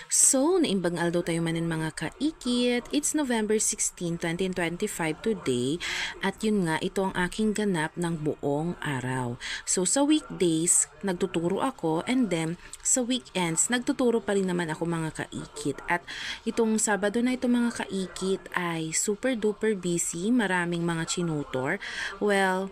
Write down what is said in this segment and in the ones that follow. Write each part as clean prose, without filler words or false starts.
So, naimbang aldaw tayo manin mga kaikit. It's November 16, 2025 today. At yun nga, ito ang aking ganap ng buong araw. So, sa weekdays, nagtuturo ako. And then, sa weekends, nagtuturo pa rin naman ako mga kaikit. At itong Sabado na ito mga kaikit ay super duper busy. Maraming mga chinutor. Well,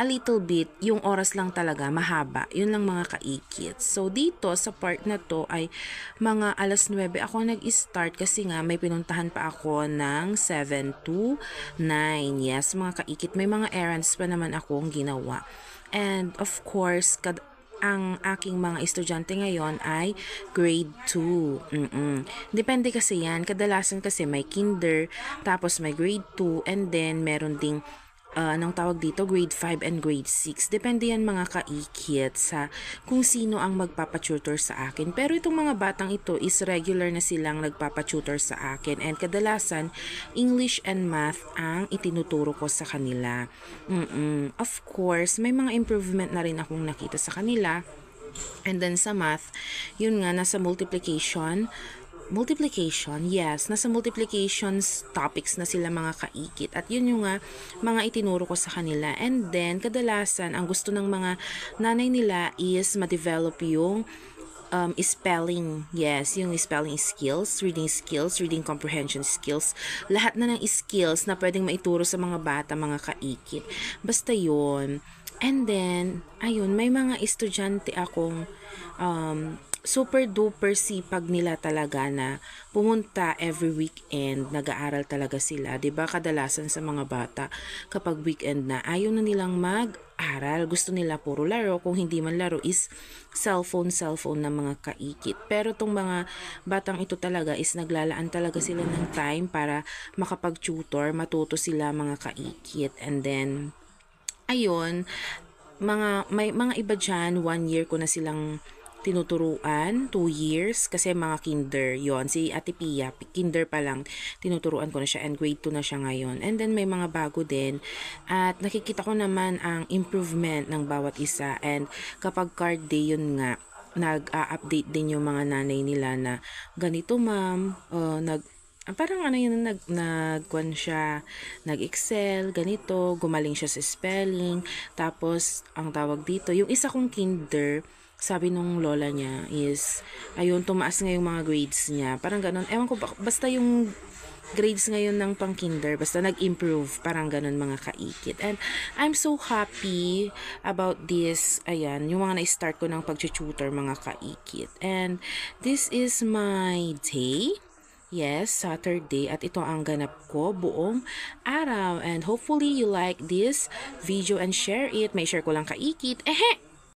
a little bit, yung oras lang talaga, mahaba. Yun lang mga kaikit. So, dito sa part na to ay mga alas 9 ako nag-start kasi nga may pinuntahan pa ako ng 7 to 9. Yes, mga kaikit, may mga errands pa naman akong ginawa. And of course, ang aking mga estudyante ngayon ay grade 2. Depende kasi yan. Kadalasan kasi may kinder, tapos may grade 2, and then meron ding anong tawag dito, grade 5 and grade 6. Depende yan mga kaikit sa kung sino ang magpapatutor sa akin. Pero itong mga batang ito is regular na silang nagpapatutor sa akin. And kadalasan, English and Math ang itinuturo ko sa kanila. Of course, may mga improvement na rin akong nakita sa kanila. And then sa Math, yun nga, nasa multiplication, yes, nasa multiplications topics na sila mga kaikit. At yun yung mga itinuro ko sa kanila. And then, kadalasan, ang gusto ng mga nanay nila is ma-develop yung spelling. Yes, yung spelling skills, reading comprehension skills. Lahat na ng skills na pwedeng maituro sa mga bata, mga kaikit. Basta yun. And then, ayun, may mga estudyante akong super duper sipag nila talaga na pumunta every weekend, nag-aaral talaga sila. 'Di ba kadalasan sa mga bata kapag weekend na ayaw na nilang mag-aral, gusto nila puro laro, kung hindi man laro is cellphone na mga kaikit. Pero tong mga batang ito talaga is naglalaan talaga sila ng time para makapag-tutor, matuto sila mga kaikit. And then ayun, may mga iba dyan, 1 year ko na silang tinuturuan, 2 years, kasi mga kinder yon. Si Ate Pia, kinder pa lang, tinuturuan ko na siya, and grade 2 na siya ngayon. And then may mga bago din, at nakikita ko naman ang improvement ng bawat isa. And kapag card day, yun nga, nag-update din yung mga nanay nila na ganito ma'am, parang ano yun, nagkwan siya, nag-excel, ganito, gumaling siya sa spelling. Tapos, ang tawag dito, yung isa kong kinder, sabi nung lola niya is, ayun, tumaas nga yung mga grades niya. Parang ganun. Ewan ko, basta yung grades ngayon ng pang kinder, basta nag-improve. Parang ganun mga kaikit. And I'm so happy about this. Ayan, yung mga na-start ko ng pag-tutor mga kaikit. And this is my day. Yes, Saturday, at ito ang ganap ko buong araw. And hopefully you like this video and share it. May share ko lang kaikit. Ehe!